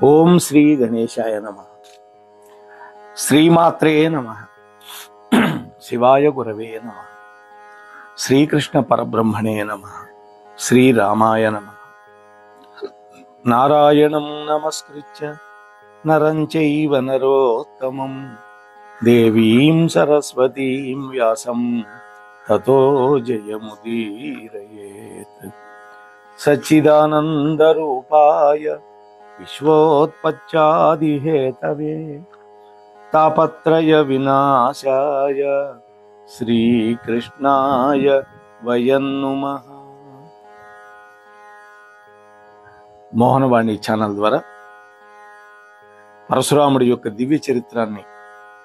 ఓం శ్రీ గణేశాయ నమః. శ్రీమాత్రే నమః. శివాయ గురవే నమః. శ్రీకృష్ణ పరబ్రహ్మణే నమః. శ్రీరామాయ నమః. నారాయణం నమస్కృత్య నరం చైవ నరోత్తమం దేవీం సరస్వతీం వ్యాసం తతో జయముదీరయేత్. సచ్చిదానంద రూపాయ విశ్వోత్పత్యాదిహేతవే తాపత్రయ వినాశాయ శ్రీకృష్ణాయ వయం నమః. మోహనవాణి ఛానల్ ద్వారా పరశురాముడి యొక్క దివ్య చరిత్రాన్ని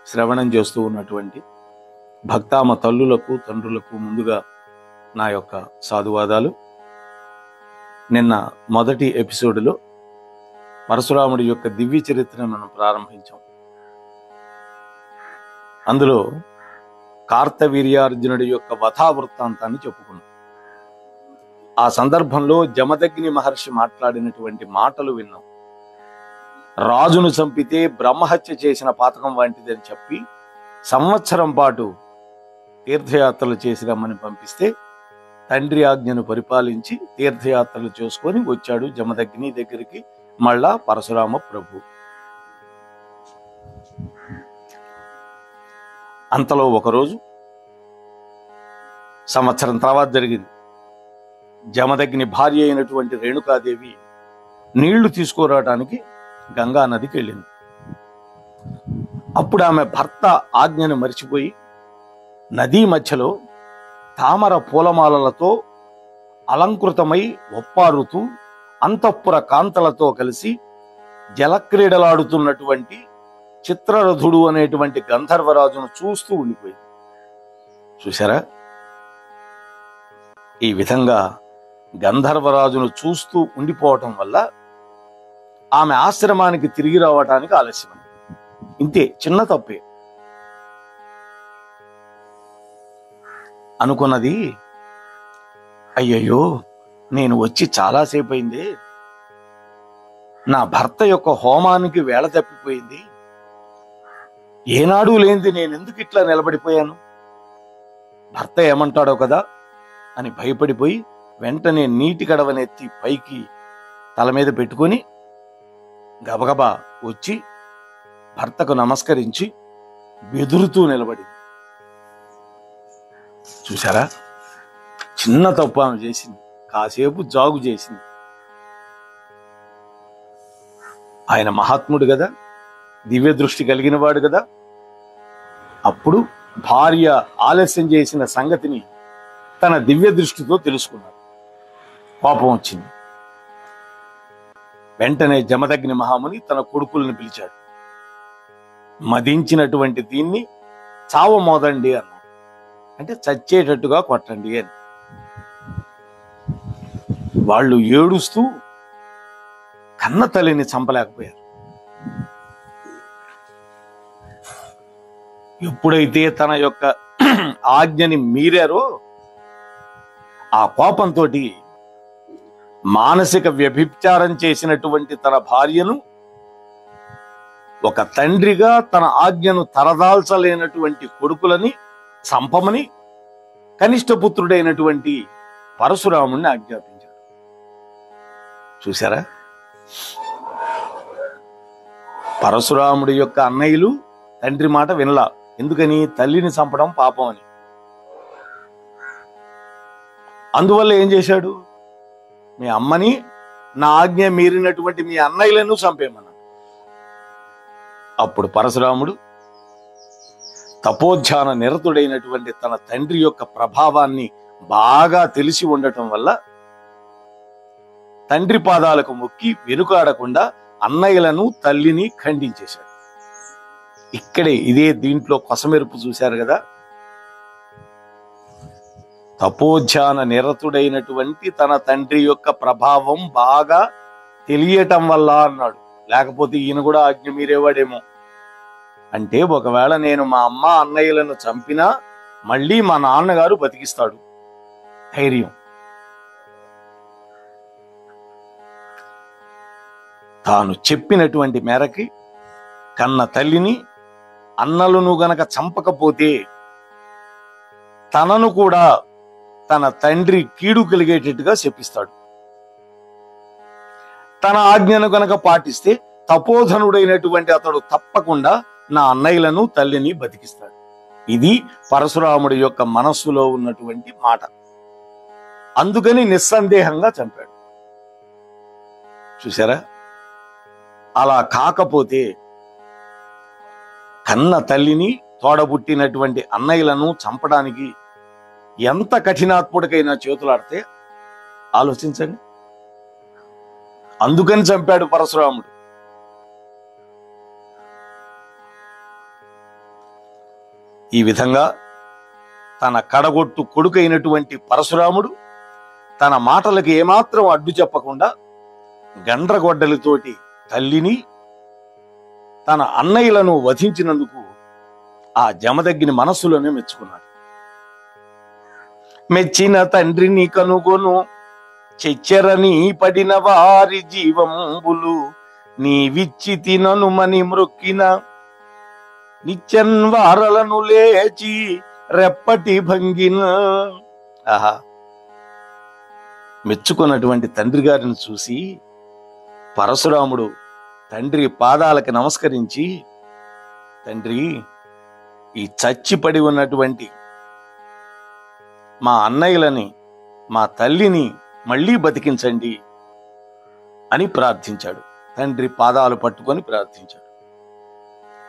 శ్రవణం చేస్తూ ఉన్నటువంటి భక్తామ తల్లులకు తండ్రులకు ముందుగా నా యొక్క సాధువాదాలు. నిన్న మొదటి ఎపిసోడ్లో పరశురాముడి యొక్క దివ్య చరిత్రను మనం ప్రారంభించాం. అందులో కార్తవీర్యార్జునుడి యొక్క వధా వృత్తాంతాన్ని చెప్పుకున్నాం. ఆ సందర్భంలో జమదగ్ని మహర్షి మాట్లాడినటువంటి మాటలు విన్నాం. రాజును చంపితే బ్రహ్మహత్య చేసిన పాతకం వంటిదని చెప్పి సంవత్సరం పాటు తీర్థయాత్రలు చేసి రమ్మని పంపిస్తే తండ్రి ఆజ్ఞను పరిపాలించి తీర్థయాత్రలు చేసుకొని వచ్చాడు జమదగ్ని దగ్గరికి మళ్ళా పరశురామ ప్రభు. అంతలో ఒకరోజు సంవత్సరం తర్వాత జరిగింది. జమదగ్ని భార్య అయినటువంటి రేణుకాదేవి నీళ్లు తీసుకురావడానికి గంగా నదికి వెళ్ళింది. అప్పుడు ఆమె భర్త ఆజ్ఞను మరిచిపోయి నదీ మధ్యలో తామర పూలమాలలతో అలంకృతమై ఒప్పారుతూ అంతఃపుర కాంతలతో కలిసి జలక్రీడలాడుతున్నటువంటి చిత్రరథుడు అనేటువంటి గంధర్వరాజును చూస్తూ ఉండిపోయింది. చూసారా, ఈ విధంగా గంధర్వరాజును చూస్తూ ఉండిపోవటం వల్ల ఆమె ఆశ్రమానికి తిరిగి రావటానికి ఆలస్యమైంది. ఇంతే, చిన్న తప్పే. అనుకున్నది, అయ్యయ్యో నేను వచ్చి చాలాసేపు అయింది, నా భర్త యొక్క హోమానికి వేళ తప్పిపోయింది, ఏనాడు లేనిది నేను ఎందుకు ఇట్లా నిలబడిపోయాను, భర్త ఏమంటాడో కదా అని భయపడిపోయి వెంటనే నీటి కడవనెత్తి పైకి తల మీద పెట్టుకొని గబగబా వచ్చి భర్తకు నమస్కరించి బెదురుతూ నిలబడింది. చూసారా, చిన్న తప్పు ఆమె చేసింది, కాసేపు జాగు చేసింది. ఆయన మహాత్ముడు కదా, దివ్య దృష్టి కలిగిన వాడు కదా. అప్పుడు భార్య ఆలస్యం చేసిన సంగతిని తన దివ్య దృష్టితో తెలుసుకున్నాడు. కోపం వచ్చింది. వెంటనే జమదగ్ని మహాముని తన కొడుకులను పిలిచాడు. మదించినటువంటి దీన్ని చావమోదండి అన్నాడు. అంటే చచ్చేటట్టుగా కొట్టండి అని. వాళ్ళు ఏడుస్తూ కన్న తల్లిని చంపలేకపోయారు. ఎప్పుడైతే తన యొక్క ఆజ్ఞని మీరారో ఆ కోపంతో మానసిక వ్యభిచారం చేసినటువంటి తన భార్యను ఒక తండ్రిగా తన ఆజ్ఞను తరదాల్చలేనటువంటి కొడుకులని చంపమని కనిష్ట పుత్రుడైనటువంటి పరశురాముణ్ణి ఆజ్ఞాపించాడు. చూసారా, పరశురాముడి యొక్క అన్నయ్యలు తండ్రి మాట వినలా. ఎందుకని? తల్లిని చంపడం పాపం అని. అందువల్ల ఏం చేశాడు? మీ అమ్మని నా ఆజ్ఞ మీరినటువంటి మీ అన్నయ్యలను చంపేమన్నాడు. అప్పుడు పరశురాముడు తపోధ్యాన నిరతుడైనటువంటి తన తండ్రి యొక్క ప్రభావాన్ని బాగా తెలిసి ఉండటం వల్ల తండ్రి పాదాలకు మొక్కి వెనుకాడకుండా అన్నయ్యలను తల్లిని ఖండించేశాడు. ఇక్కడే ఇదే దీంట్లో కొసమెరుపు చూశారు కదా. తపోధ్యాన నిరతుడైనటువంటి తన తండ్రి యొక్క ప్రభావం బాగా తెలియటం వల్ల అన్నాడు. లేకపోతే ఈయన కూడా ఆజ్ఞ మీరేవాడేమో. అంటే ఒకవేళ నేను మా అమ్మ అన్నయ్యలను చంపినా మళ్ళీ మా నాన్నగారు బతికిస్తాడు. ధైర్యం. తాను చెప్పినటువంటి మేరకి కన్న తల్లిని అన్నలను గనక చంపకపోతే తనను కూడా తన తండ్రి కీడు కలిగేటట్టుగా శపిస్తాడు. తన ఆజ్ఞను గనక పాటిస్తే తపోధనుడైనటువంటి అతడు తప్పకుండా నా అన్నయ్యలను తల్లిని బతికిస్తాడు. ఇది పరశురాముడి యొక్క మనస్సులో ఉన్నటువంటి మాట. అందుకని నిస్సందేహంగా చంపాడు. చూసారా? అలా కాకపోతే కన్న తల్లిని తోడబుట్టినటువంటి అన్నయ్యలను చంపడానికి ఎంత కఠినాత్ముడికైనా చేతులాడితే ఆలోచించండి. అందుకని చంపాడు పరశురాముడు. ఈ విధంగా తన కడగొట్టు కొడుకైనటువంటి పరశురాముడు తన మాటలకు ఏమాత్రం అడ్డు చెప్పకుండా గండ్రగొడ్డలితోటి తల్లిని తన అన్నయ్యలను వధించినందుకు ఆ జమదగ్ని మనస్సులోనే మెచ్చుకున్నాడు. మెచ్చిన తండ్రిని కనుగొను చెచ్చెరని పడిన వారి జీవంబులు నీవిచ్చి తిననుమని మ్రొక్కిన నిత్యన్వారలను లేచి రెప్పటి భంగిన. ఆహా! మెచ్చుకున్నటువంటి తండ్రి గారిని చూసి పరశురాముడు తండ్రి పాదాలకి నమస్కరించి, తండ్రి, ఈ చచ్చిపడి ఉన్నటువంటి మా అన్నయ్యలని మా తల్లిని మళ్ళీ బతికించండి అని ప్రార్థించాడు. తండ్రి పాదాలు పట్టుకొని ప్రార్థించాడు.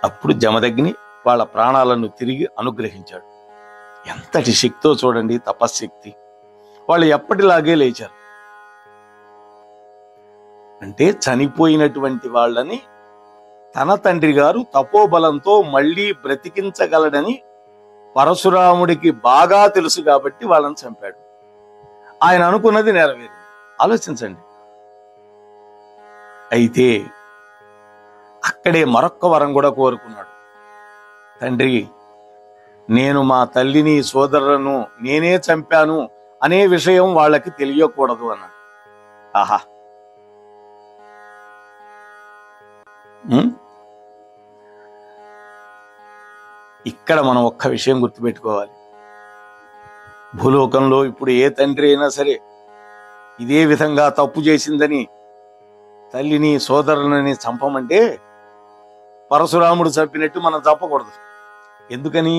అప్పుడు జమదగ్ని వాళ్ళ ప్రాణాలను తిరిగి అనుగ్రహించాడు. ఎంతటి శక్తో చూడండి, తపశ్శక్తి. వాళ్ళు ఎప్పటిలాగే లేచారు. అంటే చనిపోయినటువంటి వాళ్ళని తన తండ్రి గారు తపోబలంతో మళ్ళీ బ్రతికించగలడని పరశురాముడికి బాగా తెలుసు కాబట్టి వాళ్ళని చంపాడు. ఆయన అనుకున్నది నెరవేరింది. ఆలోచించండి. అయితే అక్కడే మరొక్క వరం కూడా కోరుకున్నాడు. తండ్రి, నేను మా తల్లిని సోదరులను నేనే చంపాను అనే విషయం వాళ్ళకి తెలియకూడదు అన్నాడు. ఆహా! ఇక్కడ మనం ఒక్క విషయం గుర్తుపెట్టుకోవాలి. భూలోకంలో ఇప్పుడు ఏ తండ్రి అయినా సరే ఇదే విధంగా తప్పు చేసిందని తల్లిని సోదరులని చంపమంటే పరశురాముడు చంపినట్టు మనం చంపకూడదు. ఎందుకని?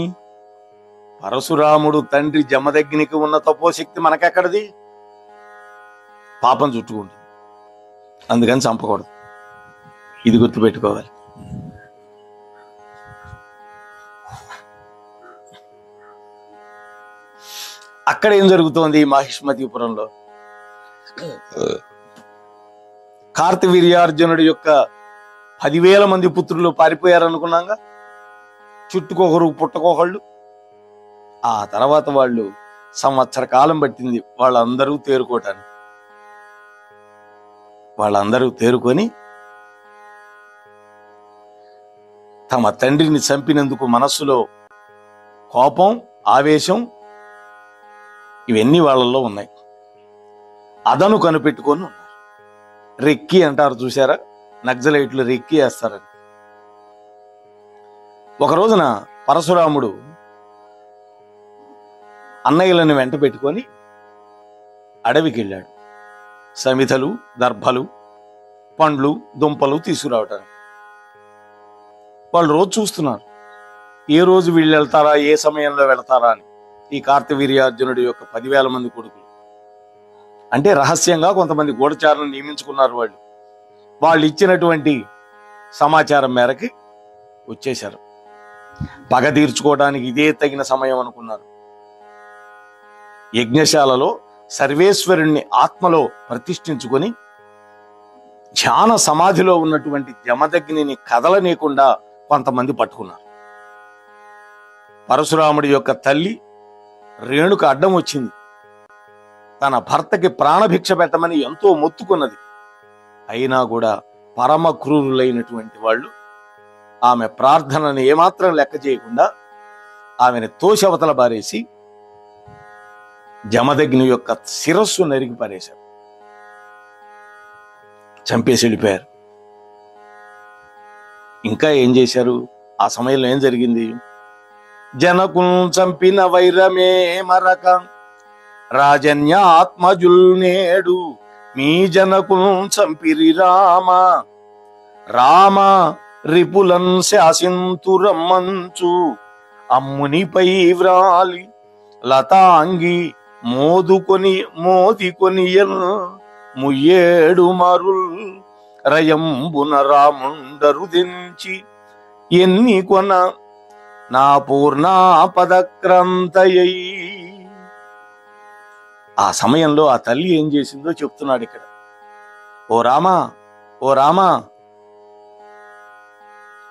పరశురాముడు తండ్రి జమదగ్నికి ఉన్న తపోశక్తి మనకెక్కడది? పాపం చుట్టుకుంటుంది. అందుకని చంపకూడదు. ఇది గుర్తుపెట్టుకోవాలి. అక్కడ ఏం జరుగుతోంది? మాహిష్మతిపురంలో కార్తవీర్యార్జునుడి యొక్క 10,000 మంది పుత్రులు పారిపోయారనుకున్నాగా, చుట్టుకొకరు పుట్టకొకళ్ళు. ఆ తర్వాత వాళ్ళు సంవత్సర కాలం పట్టింది వాళ్ళందరూ తేరుకోవటానికి. వాళ్ళందరూ తేరుకొని తమ తండ్రిని చంపినందుకు మనస్సులో కోపం, ఆవేశం ఇవన్నీ వాళ్ళల్లో ఉన్నాయి. అదను కనిపెట్టుకొని ఉన్నారు. రెక్కి అంటారు చూసారా? నక్సలైట్లు రెక్కి వేస్తారని. ఒక రోజున పరశురాముడు అన్నయ్యలను వెంట పెట్టుకొని అడవికి వెళ్ళాడు. సమిధలు, దర్భలు, పండ్లు, దుంపలు తీసుకురావటానికి. వాళ్ళు రోజు చూస్తున్నారు ఏ రోజు వీళ్ళు వెళ్తారా, ఏ సమయంలో వెళ్తారా అని. ఈ కార్తవీర్యార్జునుడి యొక్క 10,000 మంది కొడుకులు అంటే రహస్యంగా కొంతమంది గూఢచారులను నియమించుకున్నారు. వాళ్ళు ఇచ్చినటువంటి సమాచారం మేరకి వచ్చేశారు. పగ తీర్చుకోవడానికి ఇదే తగిన సమయం అనుకున్నారు. యజ్ఞశాలలో సర్వేశ్వరుణ్ణి ఆత్మలో ప్రతిష్ఠించుకొని ధ్యాన సమాధిలో ఉన్నటువంటి జమదగ్నిని కదలనీయకుండా కొంతమంది పట్టుకున్నారు. పరశురాముడి యొక్క తల్లి రేణుక అడ్డం వచ్చింది. తన భర్తకి ప్రాణభిక్ష పెట్టమని ఎంతో మొత్తుకున్నది. అయినా కూడా పరమ క్రూరులైనటువంటి వాళ్ళు ఆమె ప్రార్థనను ఏమాత్రం లెక్క చేయకుండా ఆమెను తోషవతల బారేసి జమదగ్ని యొక్క శిరస్సు నరికి పారేశారు. చంపేసి వెళ్ళిపోయారు. ఇంకా ఏం చేశారు? ఆ సమయంలో ఏం జరిగింది? జనకును చంపిన వైరమే మరక రాజన్యాత్మజుల్ నేడు మీ జనకును చంపిరి రామ రామ రిపులన్ శాసింతురమ్మంచు అమ్మునిపై వ్రాలి లతాంగి మోదికొని ముయ్యేడు మరుల్ రయంబున రాముండరు దించి ఎన్ని కొన నా పూర్ణాపదక్రాంతయై. ఆ సమయంలో ఆ తల్లి ఏం చేసిందో చెప్తున్నాడు ఇక్కడ. ఓ రామా, ఓ రామా,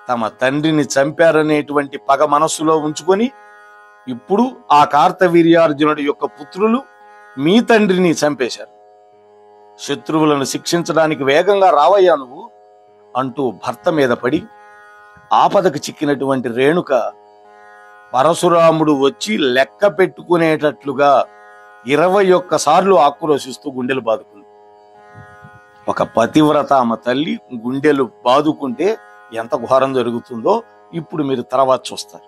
తమ తండ్రిని చంపారనేటువంటి పగ మనస్సులో ఉంచుకొని ఇప్పుడు ఆ కార్తవీర్యార్జునుడి యొక్క పుత్రులు మీ తండ్రిని చంపేశారు. శత్రువులను శిక్షించడానికి వేగంగా రావయ్యా నువ్వు అంటూ భర్త మీద పడి ఆపదకు చిక్కినటువంటి రేణుక పరశురాముడు వచ్చి లెక్క పెట్టుకునేటట్లుగా 21 సార్లు ఆక్రోశిస్తూ గుండెలు బాదుకుంది. ఒక పతివ్రత ఆమె తల్లి గుండెలు బాదుకుంటే ఎంత ఘోరం జరుగుతుందో ఇప్పుడు మీరు తర్వాత చూస్తారు.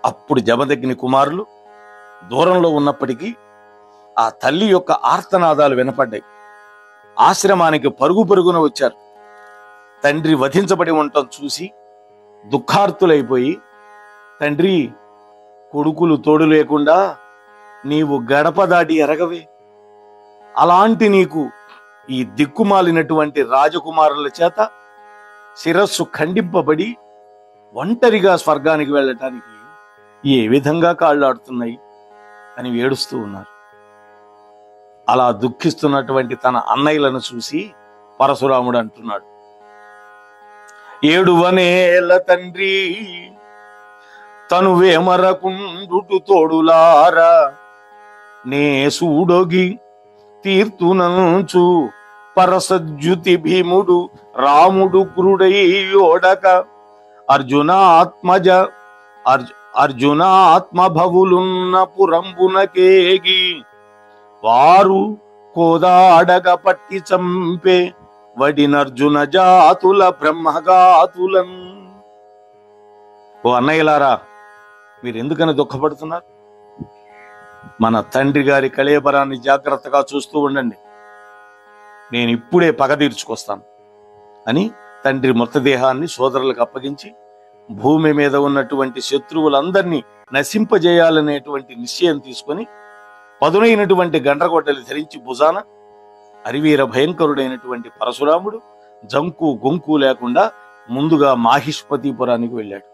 అప్పుడు జమదగ్ని కుమారులు దూరంలో ఉన్నప్పటికీ ఆ తల్లి యొక్క ఆర్తనాదాలు వినపడ్డాయి. ఆశ్రమానికి పరుగు పరుగున వచ్చారు. తండ్రి వధించబడి ఉండటం చూసి దుఃఖార్తులైపోయి, తండ్రి, కొడుకులు తోడు లేకుండా నీవు గడప దాటి ఎరగవే, అలాంటి నీకు ఈ దిక్కుమాలినటువంటి రాజకుమారుల చేత శిరస్సు ఖండింపబడి ఒంటరిగా స్వర్గానికి వెళ్ళటానికి ఏ విధంగా కాళ్ళాడుతున్నాయి అని ఏడుస్తూ ఉన్నారు. అలా దుఃఖిస్తున్నటువంటి తన అన్నయ్యలను చూసి పరశురాముడు అంటున్నాడు, ఏడువనేల తండ్రి తనువేమరకుండుటు తోడులారా నే సూడొగి తీర్తునంచు పరసజ్జుతి భీముడు రాముడు క్రుడైయోడక అర్జునాత్మభవులున్న పురంబునకేగి వారు కోదాడగ పట్టి చంపే వడినర్జున జాతుల బ్రహ్మగాతులను. ఓ అన్నయ్యలారా, మీరెందుకని దుఃఖపడుతున్నారు? మన తండ్రి గారి కళేబరాన్ని జాగ్రత్తగా చూస్తూ ఉండండి, నేను ఇప్పుడే పగ తీర్చుకొస్తాను అని తండ్రి మృతదేహాన్ని సోదరులకు అప్పగించి భూమి మీద ఉన్నటువంటి శత్రువులందరినీ నశింపజేయాలనేటువంటి నిశ్చయం తీసుకొని పదునైనటువంటి గండ్రగొడ్డలు ధరించి భుజాన అరివీర భయంకరుడైనటువంటి పరశురాముడు జంకు గొంకు లేకుండా ముందుగా మాహిష్పతిపురానికి వెళ్ళాడు.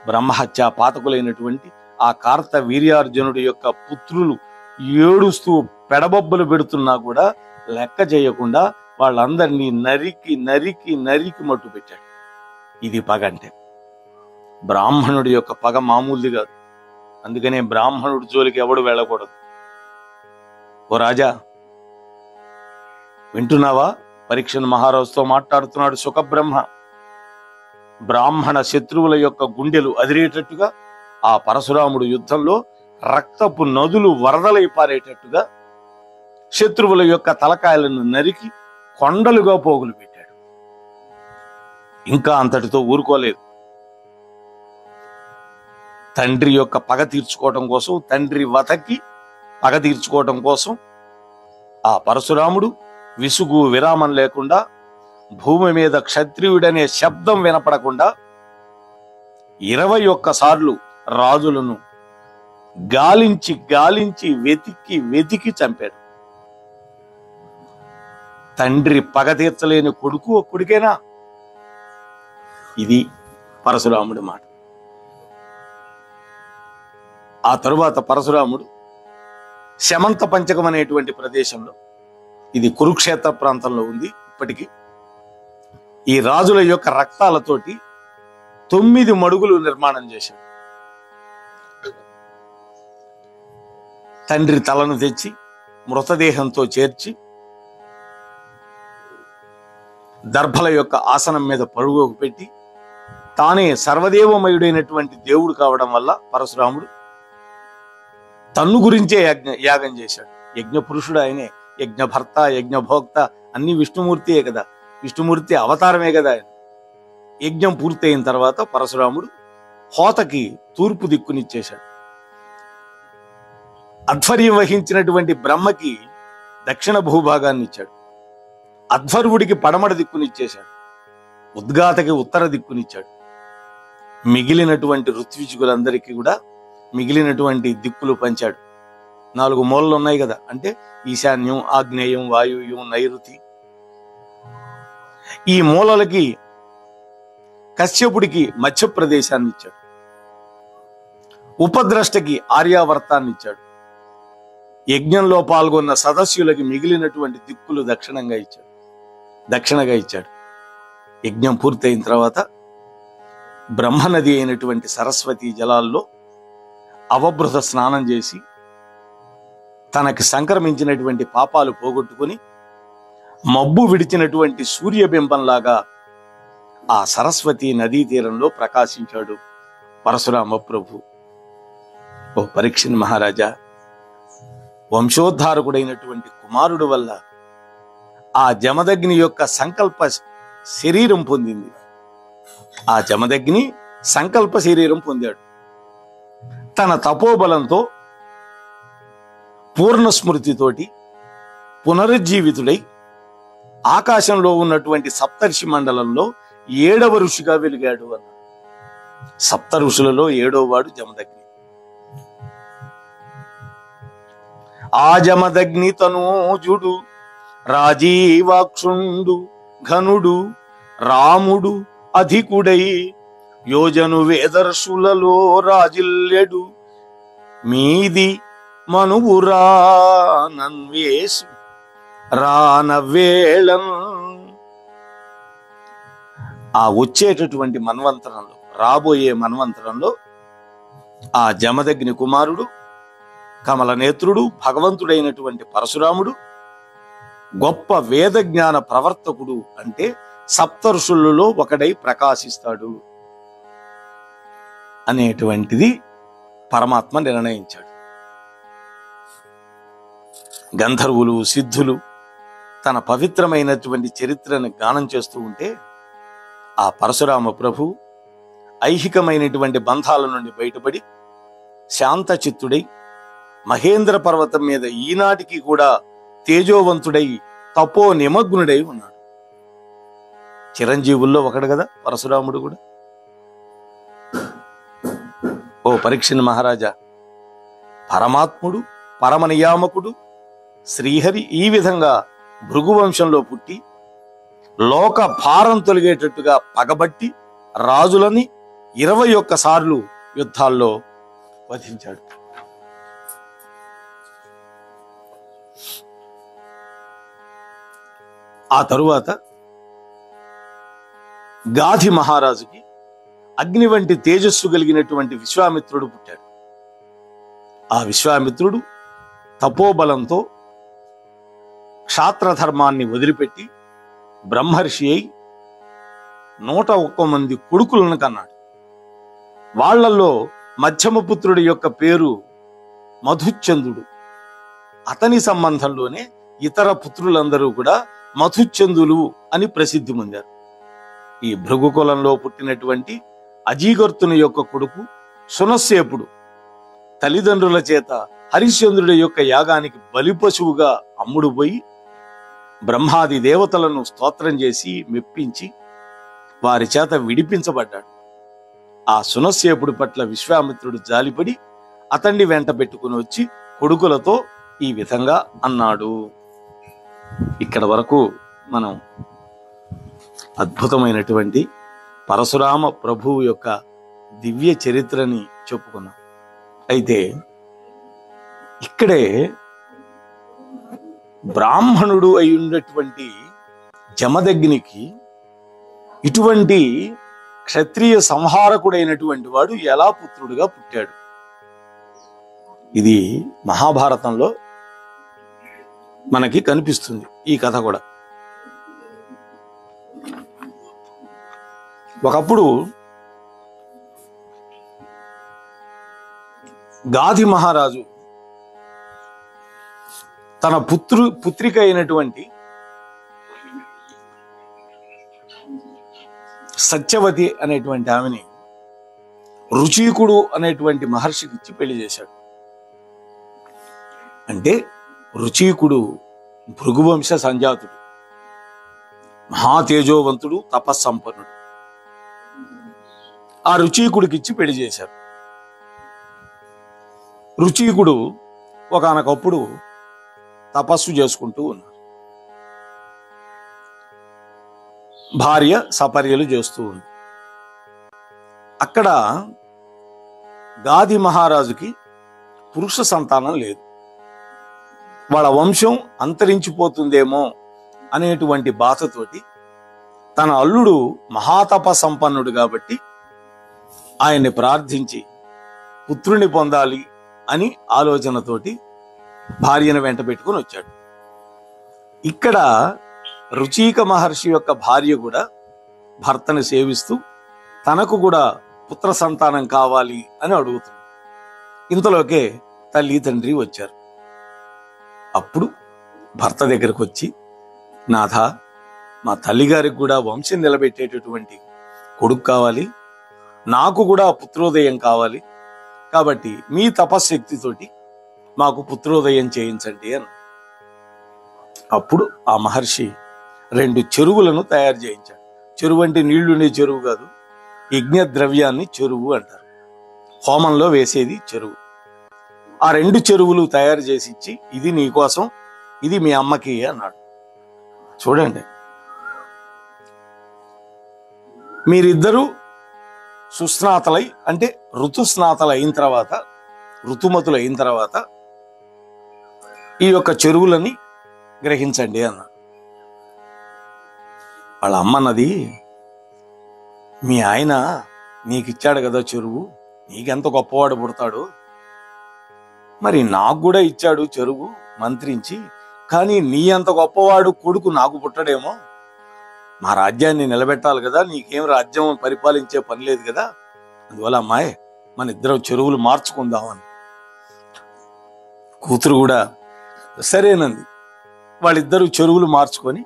బ్రహ్మహత్యా పాతకులైనటువంటి ఆ కార్త వీర్యార్జునుడి యొక్క పుత్రులు ఏడుస్తూ పెడబొబ్బలు పెడుతున్నా కూడా లెక్క చేయకుండా వాళ్ళందరినీ నరికి నరికి నరికి మట్టు పెట్టాడు. ఇది పగ అంటే. బ్రాహ్మణుడి యొక్క పగ మామూలుది కాదు. అందుకనే బ్రాహ్మణుడి జోలికి ఎవడు వెళ్ళకూడదు. ఓ రాజా, వింటున్నావా? పరీక్షను మహారాజుతో మాట్లాడుతున్నాడు సుఖబ్రహ్మ. బ్రాహ్మణ శత్రువుల యొక్క గుండెలు అదిరేటట్టుగా ఆ పరశురాముడు యుద్ధంలో రక్తపు నదులు వరదలై పారేటట్టుగా శత్రువుల యొక్క తలకాయలను నరికి కొండలుగా పోగులు పెట్టాడు. ఇంకా అంతటితో ఊరుకోలేదు. తండ్రి యొక్క పగ తీర్చుకోవటం కోసం, తండ్రి వతకి పగ తీర్చుకోవటం కోసం ఆ పరశురాముడు విసుగు విరామం లేకుండా భూమి మీద క్షత్రియుడనే శబ్దం వినపడకుండా 21 సార్లు రాజులను గాలించి గాలించి వెతికి వెతికి చంపాడు. తండ్రి పగ తీర్చలేని కొడుకు కొడుకేనా? ఇది పరశురాముడి మాట. ఆ తరువాత పరశురాముడు శమంత పంచకం అనేటువంటి ప్రదేశంలో, ఇది కురుక్షేత్ర ప్రాంతంలో ఉంది ఇప్పటికీ, ఈ రాజుల యొక్క రక్తాలతోటి 9 మడుగులు నిర్మాణం చేశాడు. తండ్రి తలను తెచ్చి మృతదేహంతో చేర్చి దర్భల యొక్క ఆసనం మీద పరుగోకు పెట్టి, తానే సర్వదేవమయుడైనటువంటి దేవుడు కావడం వల్ల పరశురాముడు తన్ను గురించే యాగం చేశాడు. యజ్ఞ పురుషుడు ఆయనే, యజ్ఞభర్త, యజ్ఞభోక్త అన్ని విష్ణుమూర్తియే కదా. విష్ణుమూర్తి అవతారమే కదా ఆయన. యజ్ఞం పూర్తయిన తర్వాత పరశురాముడు హోతకి తూర్పు దిక్కునిచ్చేశాడు. అధ్వర్యం వహించినటువంటి బ్రహ్మకి దక్షిణ భూభాగాన్ని ఇచ్చాడు. అధ్వర్వుడికి పడమడ దిక్కునిచ్చేశాడు. ఉద్గాతకి ఉత్తర దిక్కునిచ్చాడు. మిగిలినటువంటి ఋత్విజులందరికీ కూడా మిగిలినటువంటి దిక్కులు పంచాడు. 4 మూలలు ఉన్నాయి కదా, అంటే ఈశాన్యం, ఆగ్నేయం, వాయువ్యం, నైరుతి. ఈ మూలలకి కశ్యపుడికి మధ్యప్రదేశాన్ని ఇచ్చాడు. ఉపద్రష్టకి ఆర్యావర్తాన్ని ఇచ్చాడు. యజ్ఞంలో పాల్గొన్న సదస్యులకి మిగిలినటువంటి దిక్కులు దక్షిణగా ఇచ్చాడు. యజ్ఞం పూర్తయిన తర్వాత బ్రహ్మనది అయినటువంటి సరస్వతి జలాల్లో అవబృత స్నానం చేసి తనకి సంక్రమించినటువంటి పాపాలు పోగొట్టుకుని మబ్బు విడిచినటువంటి సూర్యబింబంలాగా ఆ సరస్వతి నదీ తీరంలో ప్రకాశించాడు పరశురామ ప్రభు. ఓ పరీక్షిత్ మహారాజా, వంశోద్ధారకుడైనటువంటి కుమారుడు వల్ల ఆ జమదగ్ని యొక్క సంకల్ప శరీరం పొందింది. ఆ జమదగ్ని సంకల్ప శరీరం పొందాడు. తన తపోబలంతో పూర్ణ స్మృతితోటి పునరుజ్జీవితుడై ఆకాశంలో ఉన్నటువంటి సప్తర్షి మండలంలో 7వ ఋషిగా వెలిగాడు అన్న. సప్త ఋషులలో 7వ వాడు జమదగ్ని. ఆ జమదగ్ని తనూజుడు రాజీవాక్షుండు ఘనుడు రాముడు అధికుడై యోజను వేదర్శులలో రాజిల్లెడు మీది మనువురా నన్వేసు రానవేళం. ఆ వచ్చేటటువంటి మన్వంతరంలో, రాబోయే మన్వంతరంలో ఆ జమదగ్ని కుమారుడు, కమలనేత్రుడు, భగవంతుడైనటువంటి పరశురాముడు గొప్ప వేద జ్ఞాన ప్రవర్తకుడు, అంటే సప్తర్షులలో ఒకడై ప్రకాశిస్తాడు అనేటువంటిది పరమాత్మ నిర్ణయించాడు. గంధర్వులు, సిద్ధులు తన పవిత్రమైనటువంటి చరిత్రను గానం చేస్తూ ఉంటే ఆ పరశురామ ప్రభు ఐహికమైనటువంటి బంధాల నుండి బయటపడి శాంత చిత్తుడై మహేంద్ర పర్వతం మీద ఈనాటికి కూడా తేజోవంతుడై తపో నిమగ్నుడై ఉన్నాడు. చిరంజీవుల్లో ఒకడు కదా పరశురాముడు కూడా. ఓ పరీక్షిత్ మహారాజా, పరమాత్ముడు, పరమనియామకుడు శ్రీహరి ఈ విధంగా భృగువంశంలో పుట్టి లోక భారం తొలగేటట్టుగా పగబట్టి రాజులని 21 సార్లు యుద్ధాల్లో వధించాడు. ఆ తరువాత గాధి మహారాజుకి అగ్ని వంటి తేజస్సు కలిగినటువంటి విశ్వామిత్రుడు పుట్టాడు. ఆ విశ్వామిత్రుడు తపోబలంతో క్షాత్రధర్మాన్ని వదిలిపెట్టి బ్రహ్మర్షి అయి 101 మంది కొడుకులను కన్నాడు. వాళ్లలో మధ్యమపుత్రుడి యొక్క పేరు మధుచంద్రుడు. అతని సంబంధంలోనే ఇతర పుత్రులందరూ కూడా మధుచందులు అని ప్రసిద్ధి పొందారు. ఈ భృగుకులంలో పుట్టినటువంటి అజీగర్తుని యొక్క కొడుకు సునస్సేపుడు తల్లిదండ్రుల చేత హరిశ్చంద్రుడి యొక్క యాగానికి బలిపశువుగా అమ్ముడు పోయి బ్రహ్మాది దేవతలను స్తోత్రం చేసి మెప్పించి వారి చేత విడిపించబడ్డాడు. ఆ సునస్సేపుడి పట్ల విశ్వామిత్రుడు జాలిపడి అతన్ని వెంట పెట్టుకుని వచ్చి కొడుకులతో ఈ విధంగా అన్నాడు. ఇక్కడ వరకు మనం అద్భుతమైనటువంటి పరశురామ ప్రభువు యొక్క దివ్య చరిత్రని చెప్పుకున్నాం. అయితే ఇక్కడే బ్రాహ్మణుడు అయి ఉన్నటువంటి జమదగ్నికి ఇటువంటి క్షత్రియ సంహారకుడైనటువంటి వాడు ఎలా పుత్రుడుగా పుట్టాడు? ఇది మహాభారతంలో మనకి కనిపిస్తుంది ఈ కథ కూడా. ఒకప్పుడు గాధి మహారాజు తన పుత్రిక అయినటువంటి సత్యవతి అనేటువంటి ఆమెని రుచీకుడు అనేటువంటి మహర్షికి ఇచ్చి పెళ్లి చేశాడు. అంటే రుచీకుడు భృగువంశ సంజాతుడు, మహాతేజోవంతుడు, తపస్సంపన్నుడు. ఆ రుచీకుడికి ఇచ్చి పెళ్లి చేశారు. రుచీకుడు ఒకానొకప్పుడు తపస్సు చేసుకుంటూ ఉన్నాడు. భార్య సపర్యలు చేస్తూ ఉంది. అక్కడ గాది మహారాజుకి పురుష సంతానం లేదు. వాళ్ళ వంశం అంతరించిపోతుందేమో అనేటువంటి బాధతోటి తన అల్లుడు మహాతప సంపన్నుడు కాబట్టి ఆయన్ని ప్రార్థించి పుత్రుని పొందాలి అని ఆలోచనతోటి భార్యను వెంట పెట్టుకుని వచ్చాడు. ఇక్కడ రుచీక మహర్షి యొక్క భార్య కూడా భర్తను సేవిస్తూ తనకు కూడా పుత్ర సంతానం కావాలి అని అడుగుతుంది. ఇంతలోకే తల్లి తండ్రి వచ్చారు. అప్పుడు భర్త దగ్గరకు వచ్చి, నాథ, మా తల్లిగారికి కూడా వంశం నిలబెట్టేటటువంటి కొడుకు కావాలి, నాకు కూడా పుత్రోదయం కావాలి, కాబట్టి మీ తపశ్శక్తితోటి మాకు పుత్రోదయం చేయించండి అని. అప్పుడు ఆ మహర్షి 2 చెరువులను తయారు చేయించాడు. చెరువు అంటే నీళ్లుండే చెరువు కాదు, యజ్ఞ ద్రవ్యాన్ని చెరువు అంటారు. హోమంలో వేసేది చెరువు. ఆ 2 చెరువులు తయారు చేసి ఇచ్చి, ఇది నీకోసం, ఇది మీ అమ్మకి అన్నాడు. చూడండి, మీరిద్దరూ సుస్నాతలై అంటే ఋతుస్నాతలు అయిన తర్వాత, ఋతుమతులు అయిన తర్వాత ఈ యొక్క చెరువులని గ్రహించండి అన్నాడు. వాళ్ళ అమ్మన్నది, మీ ఆయన నీకిచ్చాడు కదా చెరువు, నీకెంత గొప్పవాడు పుడతాడు, మరి నాకు కూడా ఇచ్చాడు చెరువు మంత్రించి, కానీ నీ అంత గొప్పవాడు కొడుకు నాకు పుట్టడేమో, మా రాజ్యాన్ని నిలబెట్టాలి కదా, నీకేం రాజ్యం పరిపాలించే పని లేదు కదా, అందువల్ల అమ్మాయి మన ఇద్దరం చెరువులు మార్చుకుందామని. కూతురు కూడా సరేనంది. వాళ్ళిద్దరూ చెరువులు మార్చుకొని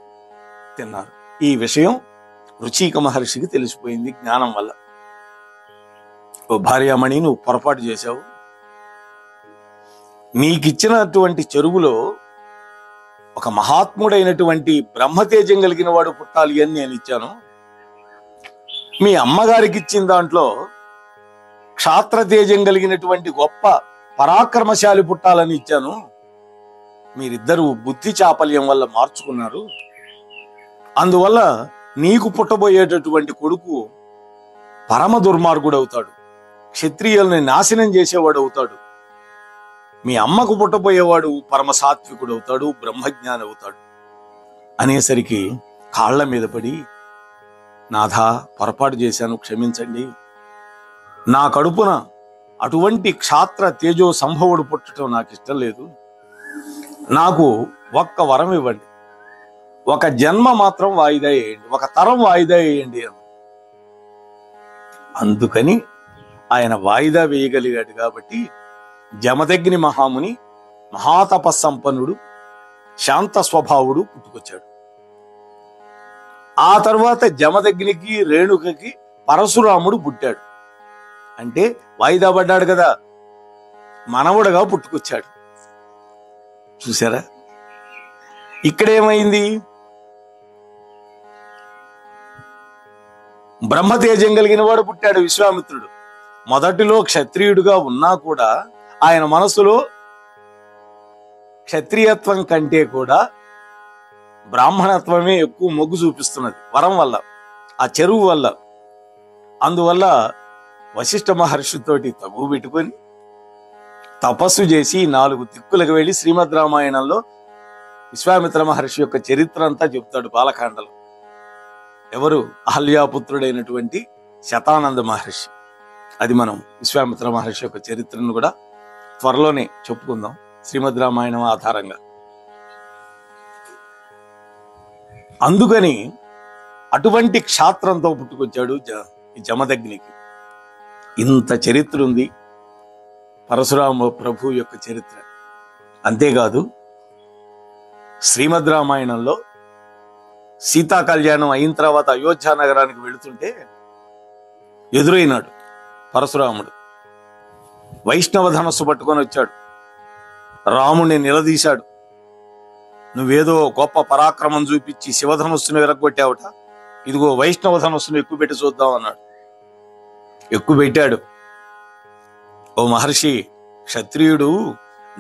తిన్నారు. ఈ విషయం రుచీక మహర్షికి తెలిసిపోయింది జ్ఞానం వల్ల. ఓ భార్యామణి, నువ్వు పొరపాటు చేశావు, నీకిచ్చినటువంటి చెరువులో ఒక మహాత్ముడైనటువంటి బ్రహ్మతేజం కలిగిన వాడు పుట్టాలి అని నేను ఇచ్చాను. మీ అమ్మగారికి ఇచ్చిన దాంట్లో క్షాత్రతేజం కలిగినటువంటి గొప్ప పరాక్రమశాలి పుట్టాలని ఇచ్చాను. మీరిద్దరూ బుద్ధి చాపల్యం వల్ల మార్చుకున్నారు. అందువల్ల నీకు పుట్టబోయేటటువంటి కొడుకు పరమ దుర్మార్గుడు అవుతాడు, క్షత్రియుల్ని నాశనం చేసేవాడు అవుతాడు. మీ అమ్మకు పుట్టబోయేవాడు పరమ సాత్వికుడు అవుతాడు, బ్రహ్మజ్ఞాని అవుతాడు అనేసరికి కాళ్ల మీద పడి, నాథా, పొరపాటు చేశాను, క్షమించండి. నా కడుపున అటువంటి క్షాత్ర తేజో సంభవుడు పుట్టడం నాకు ఇష్టం లేదు. నాకు ఒక్క వరం ఇవ్వండి, ఒక జన్మ మాత్రం వాయిదా వేయండి, ఒక తరం వాయిదా వేయండి అని. అందుకని ఆయన వాయిదా వేయగలిగాడు కాబట్టి జమదగ్ని మహాముని మహాతపస్సంపన్నుడు, శాంత స్వభావుడు పుట్టుకొచ్చాడు. ఆ తర్వాత జమదగ్నికి రేణుకకి పరశురాముడు పుట్టాడు. అంటే వాయిదా పడ్డాడు కదా, మనవుడుగా పుట్టుకొచ్చాడు. చూసారా, ఇక్కడేమైంది? బ్రహ్మతేజం కలిగిన వాడు పుట్టాడు విశ్వామిత్రుడు. మొదటిలో క్షత్రియుడుగా ఉన్నా కూడా ఆయన మనసులో క్షత్రియత్వం కంటే కూడా బ్రాహ్మణత్వమే ఎక్కువ మొగ్గు చూపిస్తున్నది, వరం వల్ల, ఆ చెరువు వల్ల. అందువల్ల వశిష్ఠ మహర్షితోటి తగువ పెట్టుకొని తపస్సు చేసి 4 దిక్కులకు వెళ్ళి శ్రీమద్ రామాయణంలో విశ్వామిత్ర మహర్షి యొక్క చరిత్ర అంతా చెప్తాడు బాలకాండలో. ఎవరు? అహల్యాపుత్రుడైనటువంటి శతానంద మహర్షి. అది మనం విశ్వామిత్ర మహర్షి యొక్క చరిత్రను కూడా త్వరలోనే చెప్పుకుందాం శ్రీమద్ రామాయణం ఆధారంగా. అందుకని అటువంటి క్షాత్రంతో పుట్టుకొచ్చాడు జమదగ్నికి. ఇంత చరిత్ర ఉంది పరశురామ ప్రభు యొక్క చరిత్ర. అంతేకాదు శ్రీమద్ రామాయణంలో సీతా కళ్యాణం అయిన తర్వాత అయోధ్య నగరానికి వెళుతుంటే ఎదురైనాడు పరశురాముడు. వైష్ణవ ధనస్సు పట్టుకొని వచ్చాడు. రాముణ్ణి నిలదీశాడు. నువ్వేదో గొప్ప పరాక్రమం చూపించి శివధనుస్సును విరగొట్టావుట, ఇదిగో వైష్ణవ ధనుస్సును ఎక్కుపెట్టి చూద్దాం అన్నాడు. ఎక్కుపెట్టాడు. ఓ మహర్షి, క్షత్రియుడు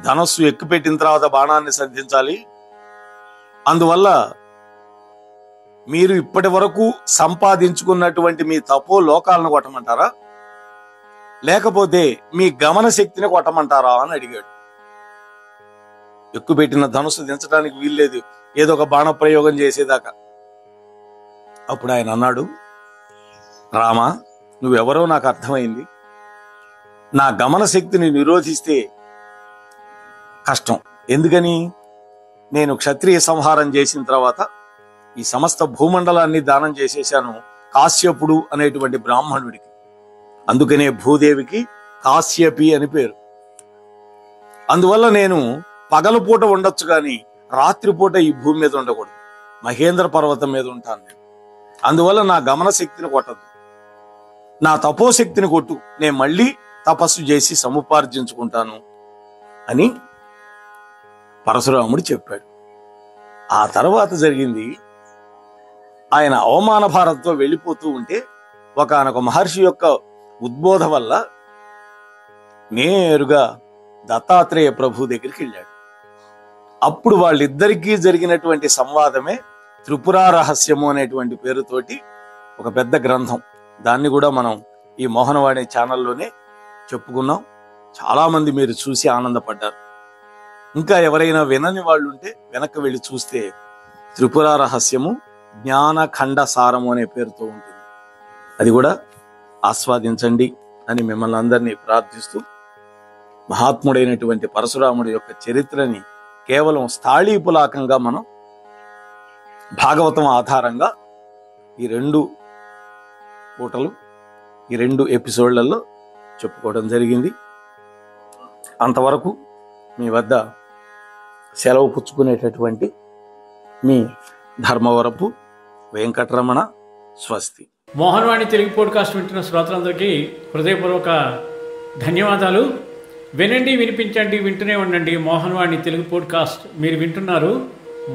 ధనస్సు ఎక్కుపెట్టిన తర్వాత బాణాన్ని సంధించాలి. అందువల్ల మీరు ఇప్పటి వరకు సంపాదించుకున్నటువంటి మీ తపో లోకాలను కొట్టమంటారా, లేకపోతే మీ గమన శక్తిని కొట్టమంటారా అని అడిగాడు. ఎక్కుపెట్టిన ధనుస్సు దించడానికి వీల్లేదు, ఏదో ఒక బాణ ప్రయోగం చేసేదాకా. అప్పుడు ఆయన అన్నాడు, రామా, నువ్వెవరో నాకు అర్థమైంది. నా గమన శక్తిని నిరోధిస్తే కష్టం. ఎందుకని? నేను క్షత్రియ సంహారం చేసిన తర్వాత ఈ సమస్త భూమండలాన్ని దానం చేసేశాను కాశ్యపుడు అనేటువంటి బ్రాహ్మణుడికి. అందుకనే భూదేవికి కాశ్యపి అని పేరు. అందువల్ల నేను పగలుపూట ఉండొచ్చు కానీ రాత్రిపూట ఈ భూమి మీద ఉండకూడదు. మహేంద్ర పర్వతం మీద ఉంటాను నేను. అందువల్ల నా గమన శక్తిని కొట్టదు, నా తపోశక్తిని కొట్టు, నేను మళ్ళీ తపస్సు చేసి సముపార్జించుకుంటాను అని పరశురాముడు చెప్పాడు. ఆ తర్వాత జరిగింది, ఆయన అవమాన భారంతో వెళ్ళిపోతూ ఉంటే ఒకానొక మహర్షి యొక్క ఉద్బోధ వల్ల నేరుగా దత్తాత్రేయ ప్రభు దగ్గరికి వెళ్ళాడు. అప్పుడు వాళ్ళిద్దరికీ జరిగినటువంటి సంవాదమే త్రిపురా రహస్యము అనేటువంటి పేరుతోటి ఒక పెద్ద గ్రంథం. దాన్ని కూడా మనం ఈ మోహనవాణి ఛానల్లోనే చెప్పుకున్నాం. చాలా మంది మీరు చూసి ఆనందపడ్డారు. ఇంకా ఎవరైనా వినని వాళ్ళు ఉంటే వెనక్కి వెళ్ళి చూస్తే త్రిపురా రహస్యము జ్ఞానఖండ సారము అనే పేరుతో ఉంటుంది. అది కూడా ఆస్వాదించండి అని మిమ్మల్ని అందరినీ ప్రార్థిస్తూ, మహాత్ముడైనటువంటి పరశురాముడి యొక్క చరిత్రని కేవలం స్థాళీపులాకంగా మనం భాగవతం ఆధారంగా ఈ 2 పూటలు, ఈ 2 ఎపిసోడ్లలో చెప్పుకోవడం జరిగింది. అంతవరకు మీ వద్ద సెలవు పుచ్చుకునేటటువంటి మీ ధర్మవరపు వెంకటరమణ. స్వస్తి. మోహనవాణి తెలుగు పోడ్కాస్ట్ వింటున్న శ్రోతలందరికీ హృదయపూర్వక ధన్యవాదాలు. వినండి, వినిపించండి, వింటూనే ఉండండి మోహనవాణి తెలుగు పోడ్కాస్ట్. మీరు వింటున్నారు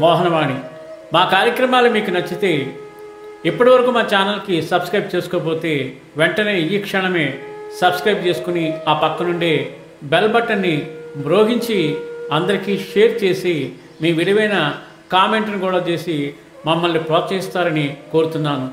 మోహనవాణి. మా కార్యక్రమాలు మీకు నచ్చితే ఇప్పటివరకు మా ఛానల్కి సబ్స్క్రైబ్ చేసుకోకపోతే వెంటనే ఈ క్షణమే సబ్స్క్రైబ్ చేసుకుని ఆ పక్కనుండే బెల్ బటన్ని మ్రోగించి అందరికీ షేర్ చేసి మీ విలువైన కామెంట్ను కూడా చేసి మమ్మల్ని ప్రోత్సహిస్తారని కోరుతున్నాను.